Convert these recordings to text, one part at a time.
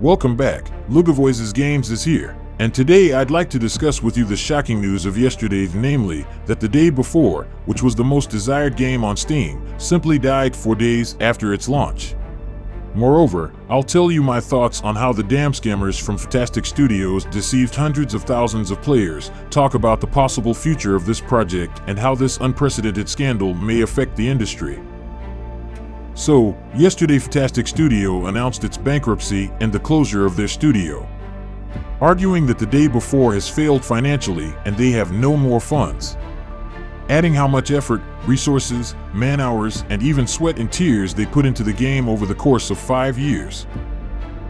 Welcome back. Lugovoises Games is here, and today I'd like to discuss with you the shocking news of yesterday, namely that the day before, which was the most desired game on Steam, simply died 4 days after its launch. Moreover, I'll tell you my thoughts on how the damn scammers from Fntastic Studios deceived hundreds of thousands of players, talk about the possible future of this project, and how this unprecedented scandal may affect the industry. So, yesterday Fntastic Studio announced its bankruptcy and the closure of their studio, arguing that the day before has failed financially and they have no more funds, adding how much effort, resources, man-hours, and even sweat and tears they put into the game over the course of 5 years,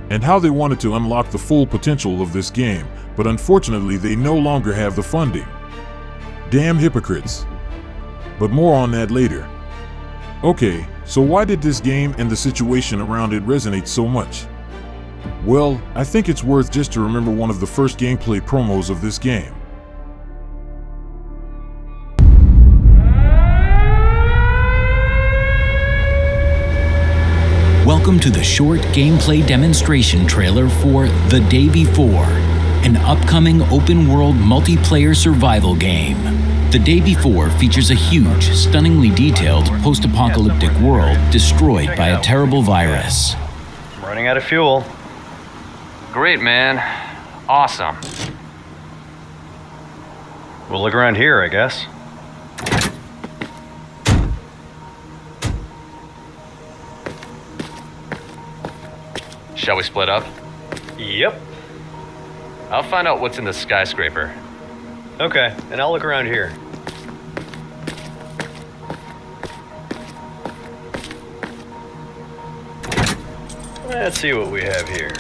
and how they wanted to unlock the full potential of this game, but unfortunately they no longer have the funding. Damn hypocrites. But more on that later. Okay, so why did this game and the situation around it resonate so much? Well, I think it's worth just to remember one of the first gameplay promos of this game. Welcome to the short gameplay demonstration trailer for The Day Before, an upcoming open-world multiplayer survival game. The Day Before features a huge, stunningly detailed post-apocalyptic world destroyed by a terrible virus. I'm running out of fuel. Great, man. Awesome. We'll look around here, I guess. Shall we split up? Yep. I'll find out what's in the skyscraper. Okay, and I'll look around here. Let's see what we have here.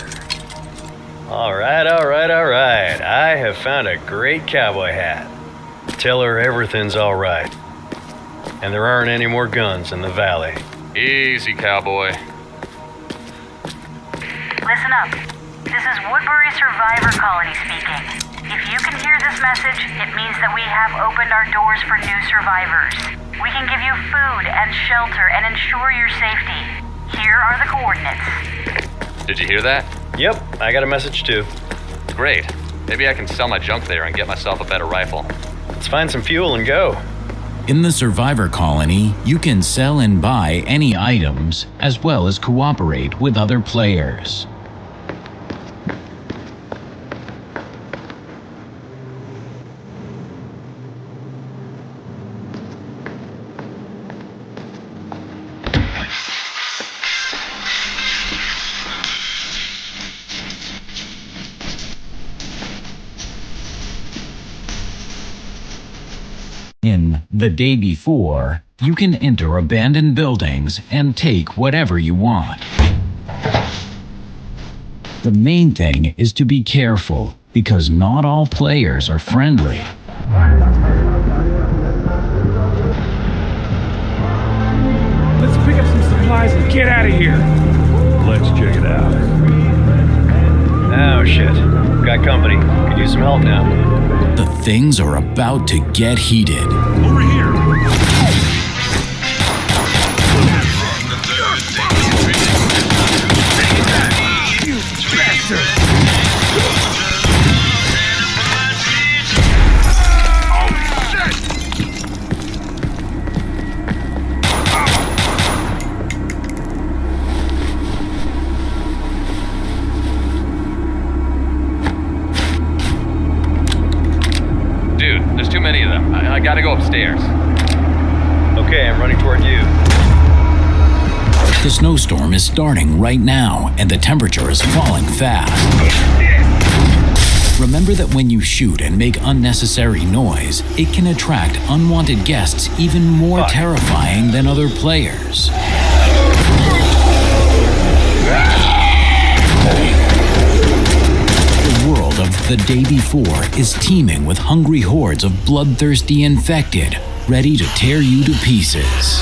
All right. I have found a great cowboy hat. Tell her everything's all right. And there aren't any more guns in the valley. Easy, cowboy. Listen up. This is Woodbury Survivor Colony speaking. If you can hear this message, it means that we have opened our doors for new survivors. We can give you food and shelter and ensure your safety. Here are the coordinates. Did you hear that? Yep, I got a message too. Great. Maybe I can sell my junk there and get myself a better rifle. Let's find some fuel and go. In the Survivor Colony, you can sell and buy any items, as well as cooperate with other players. In The Day Before, you can enter abandoned buildings and take whatever you want. The main thing is to be careful, because not all players are friendly. Let's pick up some supplies and get out of here. Let's check it out. Oh shit, got company. Could use some help now. The things are about to get heated. Over here! You bastard! Dude, there's too many of them. I gotta go upstairs. Okay, I'm running toward you. The snowstorm is starting right now, and the temperature is falling fast. Remember that when you shoot and make unnecessary noise, it can attract unwanted guests even more terrifying than other players. The world of The Day Before is teeming with hungry hordes of bloodthirsty infected, ready to tear you to pieces.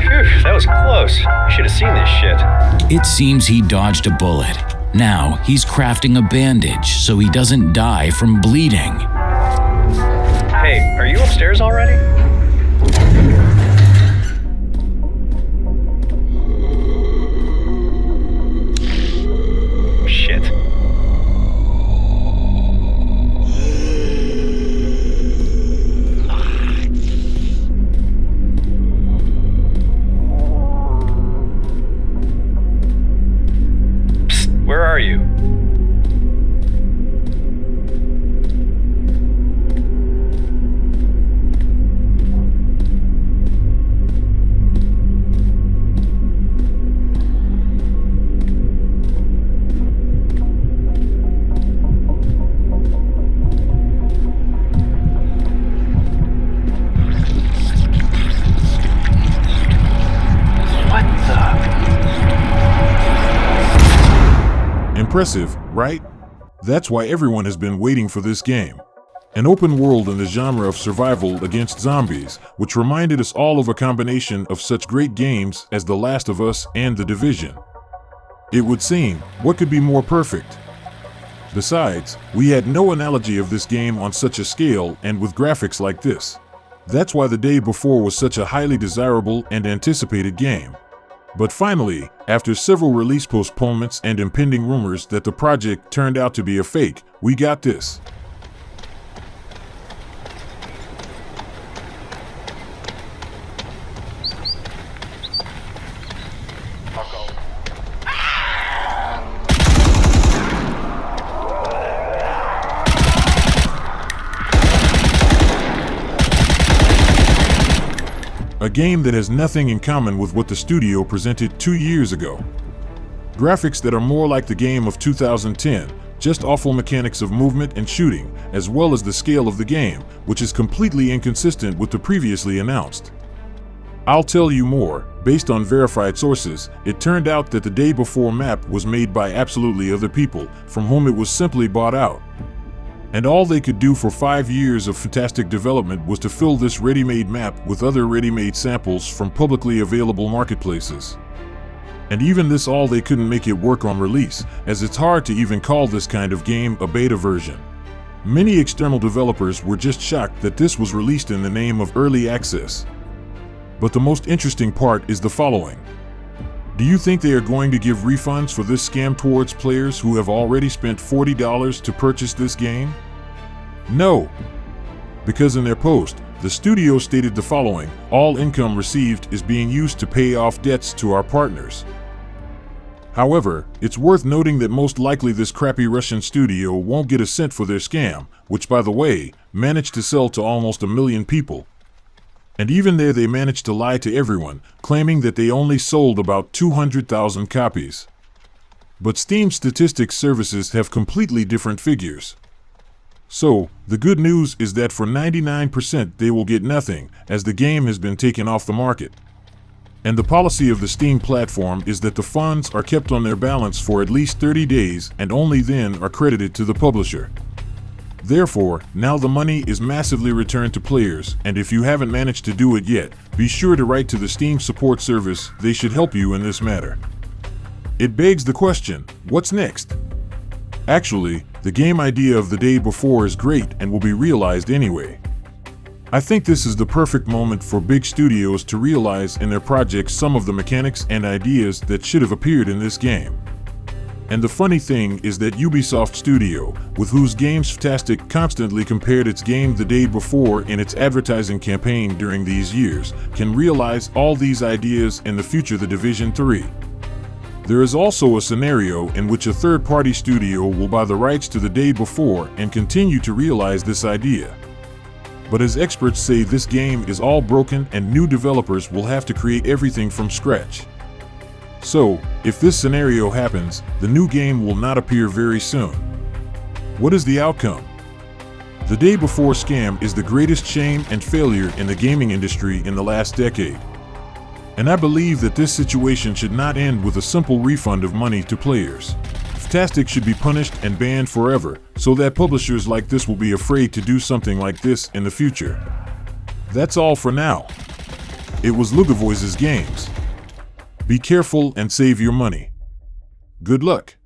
Phew, that was close. I should have seen this shit. It seems he dodged a bullet. Now he's crafting a bandage so he doesn't die from bleeding. Hey, are you upstairs already? Impressive, right? That's why everyone has been waiting for this game. An open world in the genre of survival against zombies, which reminded us all of a combination of such great games as The Last of Us and The Division. It would seem, what could be more perfect? Besides, we had no analogy of this game on such a scale and with graphics like this. That's why The Day Before was such a highly desirable and anticipated game. But finally, after several release postponements and impending rumors that the project turned out to be a fake, we got this. A game that has nothing in common with what the studio presented 2 years ago. Graphics that are more like the game of 2010, just awful mechanics of movement and shooting, as well as the scale of the game, which is completely inconsistent with the previously announced. I'll tell you more. Based on verified sources, it turned out that The Day Before map was made by absolutely other people, from whom it was simply bought out. And all they could do for 5 years of Fntastic development was to fill this ready-made map with other ready-made samples from publicly available marketplaces. And even this all they couldn't make it work on release, as it's hard to even call this kind of game a beta version. Many external developers were just shocked that this was released in the name of early access. But the most interesting part is the following. Do you think they are going to give refunds for this scam towards players who have already spent $40 to purchase this game? No. Because in their post, the studio stated the following: all income received is being used to pay off debts to our partners. However, it's worth noting that most likely this crappy Russian studio won't get a cent for their scam, which by the way, managed to sell to almost 1 million people. And even there they managed to lie to everyone, claiming that they only sold about 200,000 copies. But Steam statistics services have completely different figures. So, the good news is that for 99% they will get nothing, as the game has been taken off the market. And the policy of the Steam platform is that the funds are kept on their balance for at least 30 days and only then are credited to the publisher. Therefore, now the money is massively returned to players, and if you haven't managed to do it yet, be sure to write to the Steam support service. They should help you in this matter. It begs the question, what's next? Actually, the game idea of The Day Before is great and will be realized anyway. I think this is the perfect moment for big studios to realize in their projects some of the mechanics and ideas that should have appeared in this game. And the funny thing is that Ubisoft Studio, with whose games Fntastic constantly compared its game The Day Before in its advertising campaign during these years, can realize all these ideas in the future The Division 3. There is also a scenario in which a third-party studio will buy the rights to The Day Before and continue to realize this idea. But as experts say, this game is all broken and new developers will have to create everything from scratch. So, if this scenario happens, the new game will not appear very soon. What is the outcome? The Day Before scam is the greatest shame and failure in the gaming industry in the last decade. And I believe that this situation should not end with a simple refund of money to players. Fntastic should be punished and banned forever, so that publishers like this will be afraid to do something like this in the future. That's all for now. It was Lugovoises Games. Be careful and save your money. Good luck.